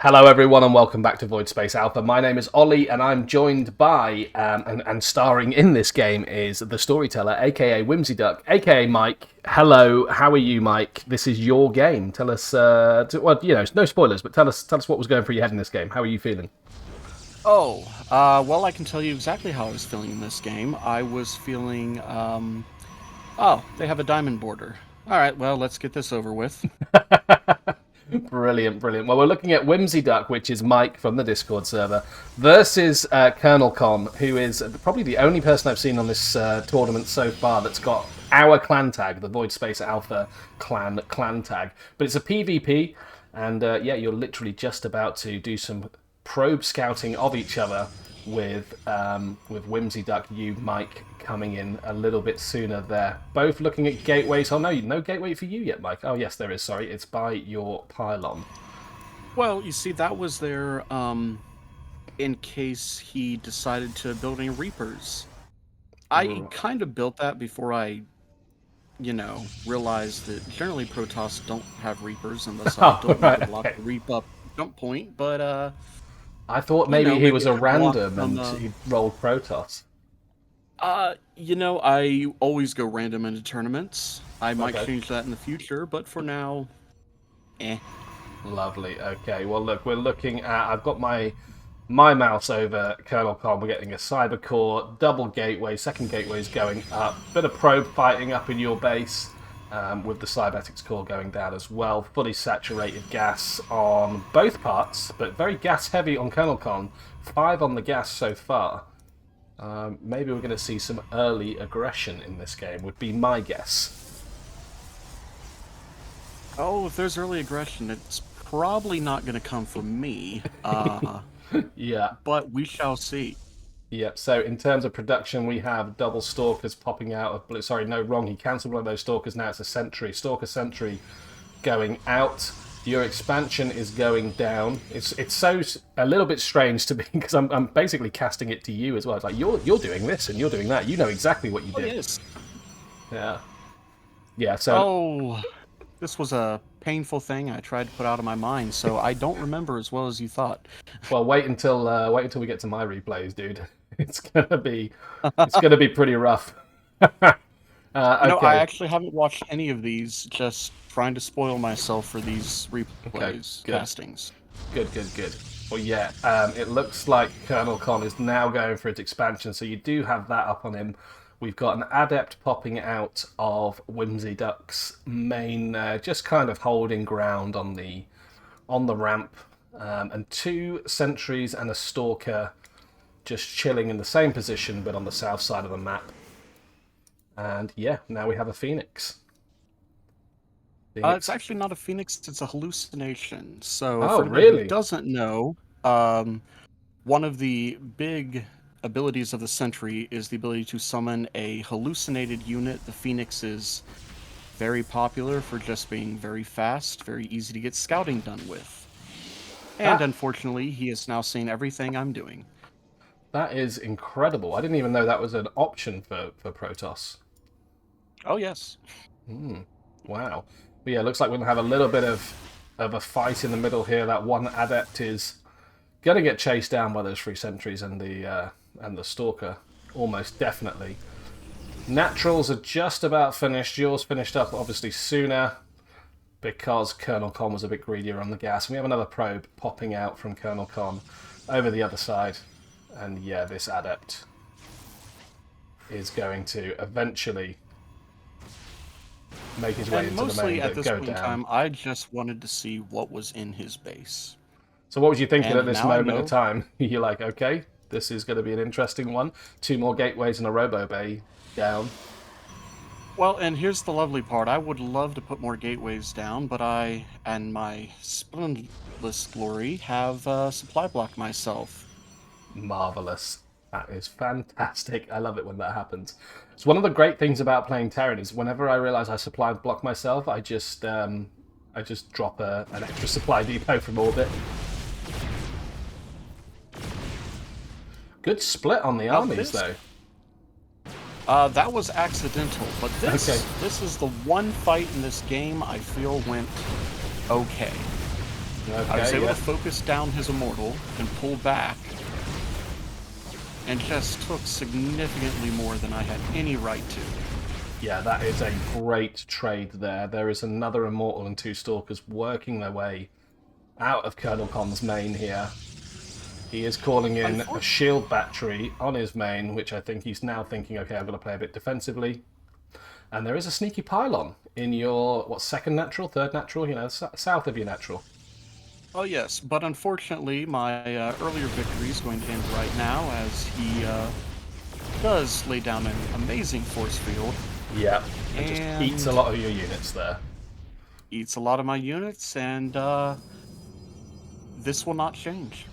Hello everyone and welcome back to VoidSpace Alpha. My name is Ollie and I'm joined by, and starring in this game is the storyteller, aka WHIMSYDUCK, aka Mike. Hello, how are you, Mike? This is your game. Tell us, well, you know, no spoilers, but tell us what was going through your head in this game. How are you feeling? Well, I can tell you exactly how I was feeling in this game. I was feeling, oh, they have a diamond border. Alright, well, let's get this over with. Brilliant, brilliant. Well, we're looking at WHIMSYDUCK, which is Mike from the Discord server, versus COLONELCON, who is probably the only person I've seen on this tournament so far that's got our clan tag, the VoidSpace Alpha clan tag. But it's a PvP, and yeah, you're literally just about to do some probe scouting of each other with WHIMSYDUCK, you, Mike, coming in a little bit sooner there. Both looking at gateways. Oh no, no gateway for you yet, Mike. Oh yes, there is. Sorry, it's by your pylon. Well, you see, that was there, in case he decided to build any Reapers. I kind of built that before I, realized that generally Protoss don't have Reapers unless I Oh, don't need to right, block okay. the Reap up jump point, but, I thought maybe he maybe was I a could block random from, and he rolled Protoss. I always go random into tournaments. I might Okay. change that in the future, but for now, eh. Lovely. Okay. Well, look, we're looking at. I've got my mouse over COLONELCON. We're getting a cyber core, double gateway, second gateway is going up. Bit of probe fighting up in your base, with the cybernetics core going down as well. Fully saturated gas on both parts, but very gas heavy on COLONELCON. 5 on the gas so far. Maybe we're going to see some early aggression in this game. Would be my guess. Oh, if there's early aggression, it's probably not going to come from me. Yeah. But we shall see. Yep. So in terms of production, we have double stalkers popping out of blue. Sorry, no, wrong. He cancelled one of those stalkers. Now it's a sentry. Stalker sentry going out. Your expansion is going down. It's so a little bit strange to me because I'm basically casting it to you as well. It's like you're doing this and you're doing that. You know exactly what you Oh, did. yes. Yeah. Yeah. So Oh, this was a painful thing I tried to put out of my mind, so I don't remember as well as you thought. well, wait until we get to my replays, dude. It's gonna be pretty rough. I Okay. actually haven't watched any of these, just trying to spoil myself for these Okay. replays, Good. castings. Good, good, good. Well, yeah, it looks like COLONELCON is now going for its expansion, so you do have that up on him. We've got an adept popping out of WHIMSYDUCK's main, just kind of holding ground on the ramp, and 2 sentries and a stalker just chilling in the same position, but on the south side of the map. And yeah, now we have a Phoenix. It's actually not a phoenix, it's a hallucination. So, Oh, for anybody who really? doesn't know, one of the big abilities of the Sentry is the ability to summon a hallucinated unit. The Phoenix is very popular for just being very fast, very easy to get scouting done with. And That unfortunately, he has now seen everything I'm doing. that is incredible. I didn't even know that was an option for Protoss. Oh, yes. Wow. But yeah, looks like we're gonna have a little bit of a fight in the middle here. That one adept is gonna get chased down by those 3 sentries and the stalker, almost definitely. Naturals are just about finished. Yours finished up obviously sooner because COLONELCON was a bit greedier on the gas. And we have another probe popping out from COLONELCON over the other side, and yeah, this adept is going to eventually make his way And into the main mostly at but this go point in down. time, I just wanted to see what was in his base. So what was you thinking at And this now I moment of know. time? You're like, okay, this is going to be an interesting one. 2 more gateways and a robo bay down. Well, and here's the lovely part. I would love to put more gateways down, but I and my splendidless glory have supply blocked myself. Marvelous. That is fantastic. I love it when that happens. It's one of the great things about playing Terran is whenever I realize I supply block myself, I just drop an extra supply depot from orbit. Good split on the Now armies this, though. that was accidental, but this Okay. this is the one fight in this game I feel went okay. I was Okay, able yeah. to focus down his immortal and pull back, and just took significantly more than I had any right to. Yeah, that is a great trade there. There is another Immortal and 2 Stalkers working their way out of Colonel Con's main here. He is calling in a shield battery on his main, which I think he's now thinking, okay, I'm going to play a bit defensively. And there is a sneaky pylon in your, what, second natural, third natural, you know, south of your natural. Oh yes, but unfortunately my earlier victory is going to end right now, as he does lay down an amazing force field. Yeah, and just eats a lot of your units there. Eats a lot of my units, and this will not change.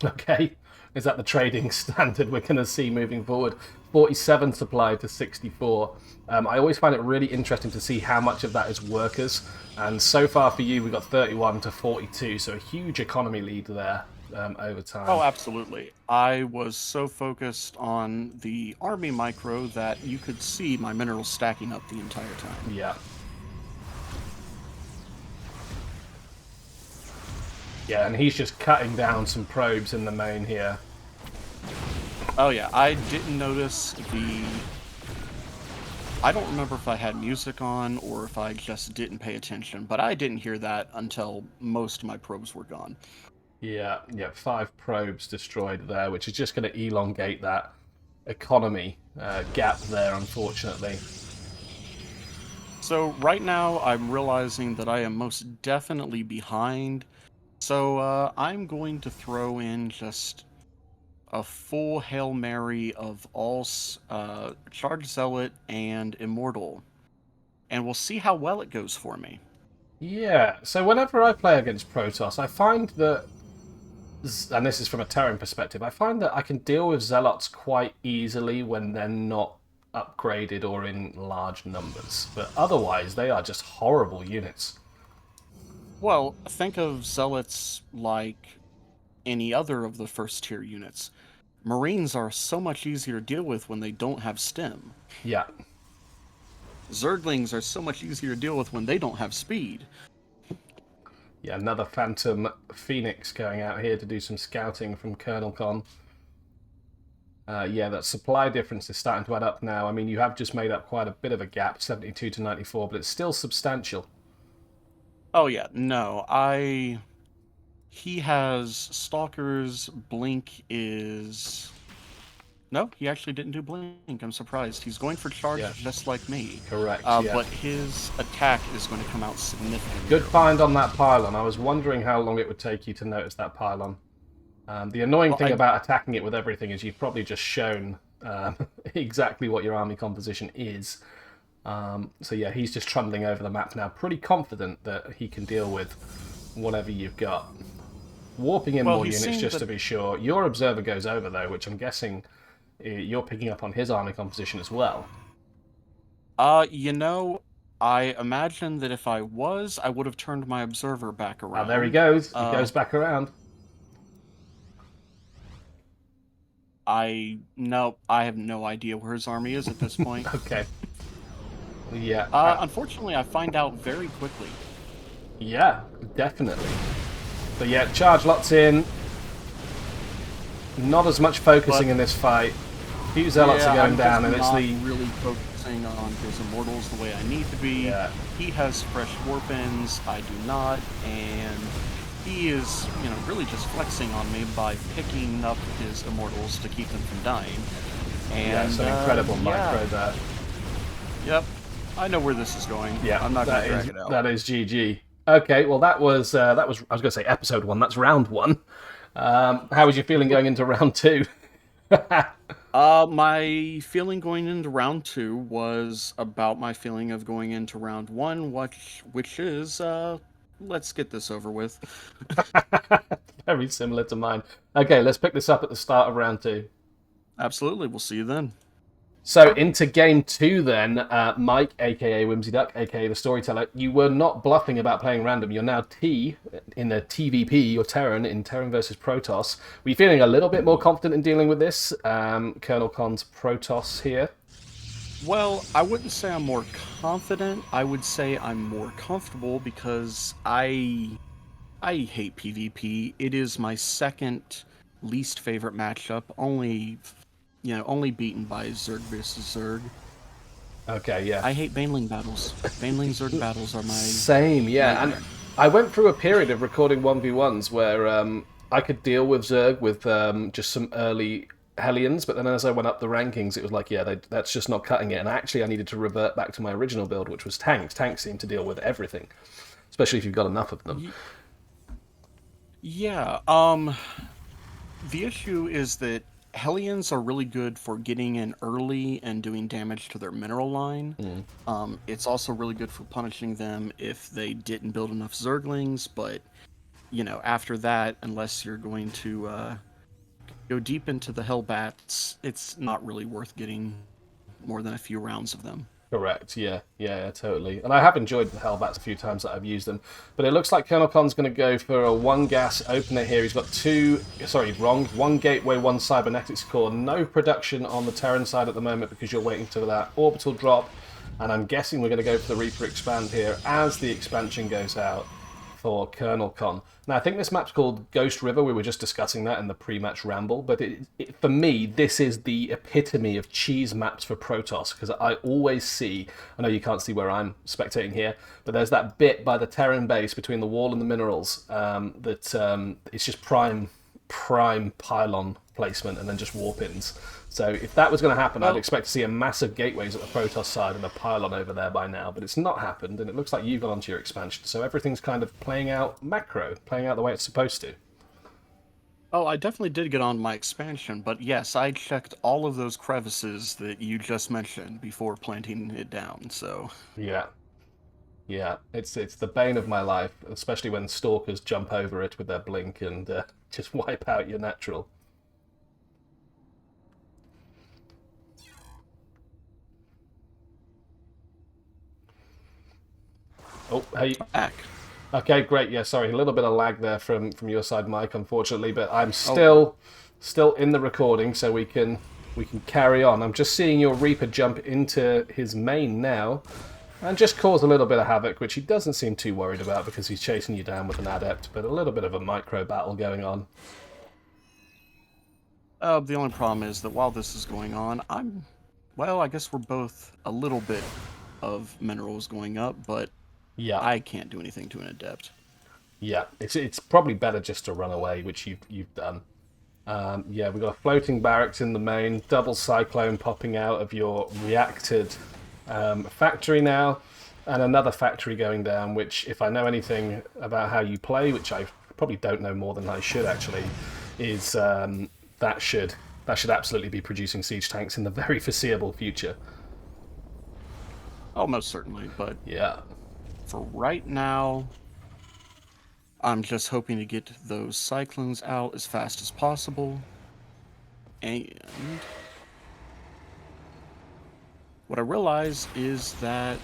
Okay, is that the trading standard we're going to see moving forward? 47 supply to 64. I always find it really interesting to see how much of that is workers. And so far for you, we've got 31 to 42, so a huge economy lead there over time. Oh, absolutely. I was so focused on the army micro that you could see my minerals stacking up the entire time. Yeah. Yeah, and he's just cutting down some probes in the main here. Oh yeah, I didn't notice the... I don't remember if I had music on or if I just didn't pay attention, but I didn't hear that until most of my probes were gone. Yeah, 5 probes destroyed there, which is just going to elongate that economy gap there, unfortunately. So right now I'm realizing that I am most definitely behind, so I'm going to throw in just a full Hail Mary of all Charged Zealot and Immortal, and we'll see how well it goes for me. Yeah, so whenever I play against Protoss, I find that, and this is from a Terran perspective, I find that I can deal with Zealots quite easily when they're not upgraded or in large numbers, but otherwise they are just horrible units. Well, think of Zealots like any other of the first tier units. Marines are so much easier to deal with when they don't have stem. Yeah. Zerglings are so much easier to deal with when they don't have speed. Yeah, another Phantom Phoenix going out here to do some scouting from COLONELCON. Yeah, that supply difference is starting to add up now. I mean, you have just made up quite a bit of a gap, 72 to 94, but it's still substantial. Oh yeah, no, he has Stalkers, Blink is... No, he actually didn't do Blink, I'm surprised. He's going for Charge just like me. Correct, yeah. But his attack is going to come out significantly. Good find on that pylon. I was wondering how long it would take you to notice that pylon. The annoying thing about attacking it with everything is you've probably just shown exactly what your army composition is. So yeah, he's just trundling over the map now, pretty confident that he can deal with whatever you've got. Warping in more units just to be sure. Your observer goes over though, which I'm guessing you're picking up on his army composition as well. You know, I imagine that if I was, I would have turned my observer back around. Oh, there he goes. He goes back around. I have no idea where his army is at this point. Okay. Yeah. Unfortunately, I find out very quickly. Yeah, definitely. But yeah, charge lots in. Not as much focusing in this fight. A few zealots are going down, and it's the really focusing on his immortals the way I need to be. Yeah. He has fresh warp ends, I do not, and he is, really just flexing on me by picking up his immortals to keep them from dying. And yeah, it's an incredible micro there. Yep, I know where this is going. Yeah, I'm not going to drag it out. That is GG. Okay, well that was I was going to say episode 1. That's round 1. How was your feeling going into round 2? My feeling going into round 2 was about my feeling of going into round 1, which is let's get this over with. Very similar to mine. Okay, let's pick this up at the start of round 2. Absolutely, we'll see you then. So into game 2 then, Mike, aka WHIMSYDUCK, aka the Storyteller, you were not bluffing about playing random. You're now T in the TVP, you're Terran, in Terran versus Protoss. Were you feeling a little bit more confident in dealing with this, COLONELCON's Protoss here? Well, I wouldn't say I'm more confident. I would say I'm more comfortable because I I hate PvP. It is my second least favorite matchup, only beaten by Zerg versus Zerg. Okay, yeah. I hate Baneling battles. Baneling Zerg battles are my Same, yeah. And nightmare. I went through a period of recording 1v1s where I could deal with Zerg with just some early Hellions, but then as I went up the rankings, it was like, yeah, that's just not cutting it. And actually, I needed to revert back to my original build, which was tanks. Tanks seem to deal with everything, especially if you've got enough of them. Yeah, the issue is that Hellions are really good for getting in early and doing damage to their mineral line. It's also really good for punishing them if they didn't build enough Zerglings, but, after that, unless you're going to go deep into the Hellbats, it's not really worth getting more than a few rounds of them. Correct. Yeah, totally. And I have enjoyed the Hellbats a few times that I've used them. But it looks like ColonelCon's going to go for a one gas opener here. He's got one gateway, one cybernetics core. No production on the Terran side at the moment because you're waiting for that orbital drop. And I'm guessing we're going to go for the Reaper expand here as the expansion goes out for ColonelCon. Now, I think this map's called Ghost River. We were just discussing that in the pre-match ramble. But for me, this is the epitome of cheese maps for Protoss, because I always see, I know you can't see where I'm spectating here, but there's that bit by the Terran base between the wall and the minerals it's just prime pylon placement and then just warp-ins. So if that was going to happen, I'd expect to see a massive gateways at the Protoss side and a pylon over there by now, but it's not happened, and it looks like you've gone onto your expansion, so everything's kind of playing out macro, playing out the way it's supposed to. Oh, I definitely did get on my expansion, but yes, I checked all of those crevices that you just mentioned before planting it down, so... Yeah, it's the bane of my life, especially when stalkers jump over it with their blink and just wipe out your natural. Oh, hey. Back. Okay, great. Yeah, sorry, a little bit of lag there from your side, Mike, unfortunately, but I'm still in the recording, so we can carry on. I'm just seeing your Reaper jump into his main now, and just cause a little bit of havoc, which he doesn't seem too worried about because he's chasing you down with an adept, but a little bit of a micro battle going on. The only problem is that while this is going on, I guess we're both a little bit of minerals going up, but Yeah. I can't do anything to an adept. Yeah, it's probably better just to run away, which you've done. Yeah, we've got a floating barracks in the main, double cyclone popping out of your reacted factory now, and another factory going down, which, if I know anything about how you play, which I probably don't know more than I should actually, is that should absolutely be producing siege tanks in the very foreseeable future. Oh, most certainly, but Yeah. for right now, I'm just hoping to get those cyclones out as fast as possible. And what I realize is that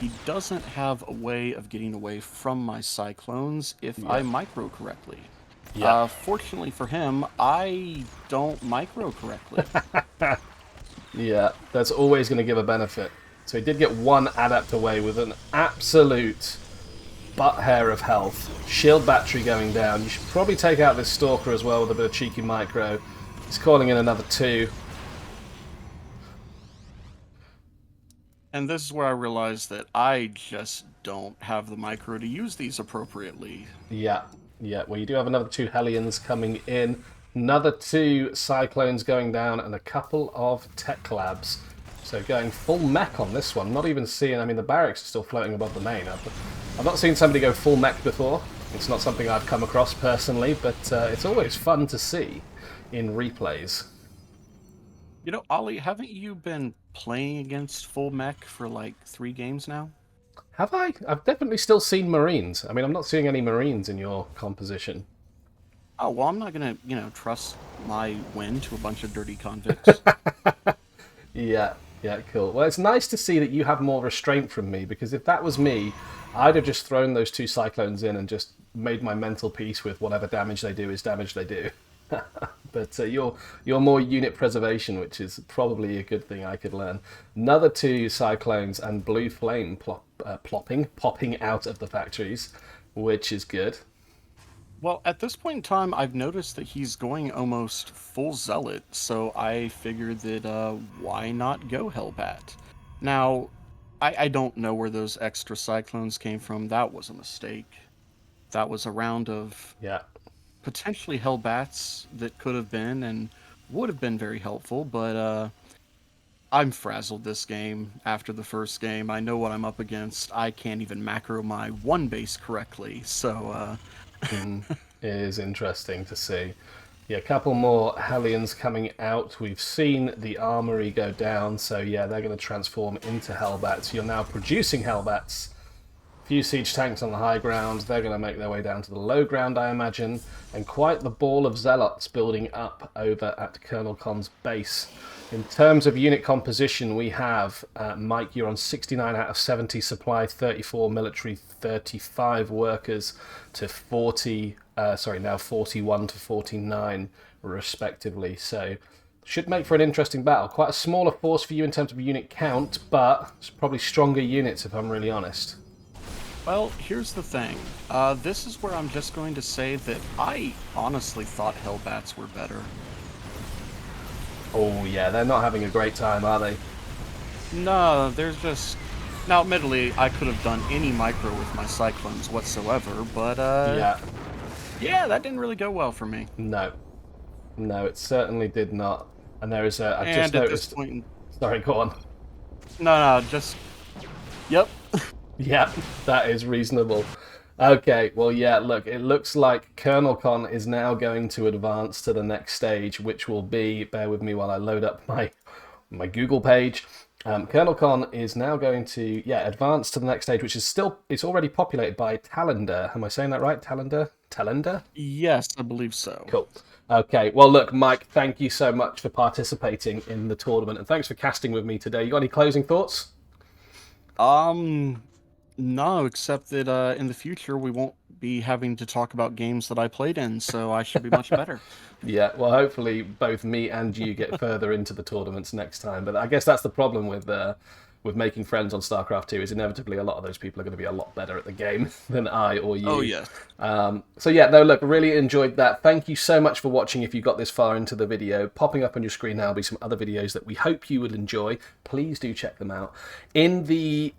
he doesn't have a way of getting away from my cyclones if I micro correctly. Yeah. Fortunately for him, I don't micro correctly. Yeah, that's always going to give a benefit. So he did get one adept away with an absolute butt hair of health. Shield battery going down. You should probably take out this Stalker as well with a bit of cheeky micro. He's calling in another 2. And this is where I realized that I just don't have the micro to use these appropriately. Yeah. Well, you do have another 2 Hellions coming in. Another 2 Cyclones going down and a couple of Tech Labs. So going full mech on this one. Not even seeing... I mean, the barracks are still floating above the main. I've not seen somebody go full mech before. It's not something I've come across personally, but it's always fun to see in replays. You know, Ollie, haven't you been playing against full mech for like 3 games now? Have I? I've definitely still seen Marines. I mean, I'm not seeing any Marines in your composition. Oh, well, I'm not gonna, trust my win to a bunch of dirty convicts. Yeah, cool. Well, it's nice to see that you have more restraint from me, because if that was me, I'd have just thrown those 2 Cyclones in and just made my mental peace with whatever damage they do is damage they do. But you're more unit preservation, which is probably a good thing I could learn. Another 2 Cyclones and Blue Flame popping out of the factories. which is good. Well, at this point in time, I've noticed that he's going almost full zealot, so I figured that why not go Hellbat? Now, I don't know where those extra cyclones came from. That was a mistake. That was a round of Yeah. potentially Hellbats that could have been and would have been very helpful, but I'm frazzled this game after the first game. I know what I'm up against. I can't even macro my one base correctly, so It is interesting to see. Yeah, a couple more Hellions coming out. We've seen the armory go down, so yeah, they're going to transform into Hellbats. You're now producing Hellbats. Few siege tanks on the high ground. They're going to make their way down to the low ground, I imagine. And quite the ball of zealots building up over at ColonelCon's base. In terms of unit composition, we have, Mike, you're on 69 out of 70 supply, 34 military, 35 workers to 40, now 41 to 49 respectively. So should make for an interesting battle. Quite a smaller force for you in terms of unit count, but it's probably stronger units if I'm really honest. well, here's the thing. This is where I'm just going to say that I honestly thought Hellbats were better. Oh yeah, they're not having a great time, are they? No, there's just... Now, admittedly, I could have done any micro with my Cyclones whatsoever, but, yeah, that didn't really go well for me. No. No, it certainly did not. And there is a... I And just at noticed... this point... Sorry, go on. No, just... Yep. Yeah, that is reasonable. Okay, well, yeah, look, it looks like ColonelCon is now going to advance to the next stage, which will be, bear with me while I load up my Google page. ColonelCon is now going to, advance to the next stage, which is still, it's already populated by Talander. Am I saying that right? Talander? Talander? Yes, I believe so. Cool. Okay, well, look, Mike, thank you so much for participating in the tournament, and thanks for casting with me today. You got any closing thoughts? No, except that in the future we won't be having to talk about games that I played in, so I should be much better. Yeah, well, hopefully both me and you get further into the tournaments next time. But I guess that's the problem with making friends on StarCraft 2 is inevitably a lot of those people are going to be a lot better at the game than I or you. Oh, yes. So yeah, no, look, really enjoyed that. Thank you so much for watching. If you got this far into the video, popping up on your screen now will be some other videos that we hope you will enjoy. Please do check them out. In the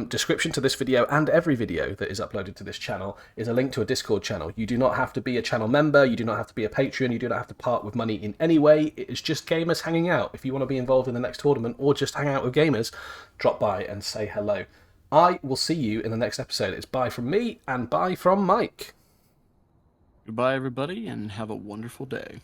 description to this video and every video that is uploaded to this channel is a link to a Discord channel. You do not have to be a channel member. You do not have to be a Patreon. You do not have to part with money in any way. It is just gamers hanging out. If you want to be involved in the next tournament or just hang out with gamers, drop by and say hello. I will see you in the next episode. It's bye from me and bye from Mike. Goodbye, everybody, and have a wonderful day.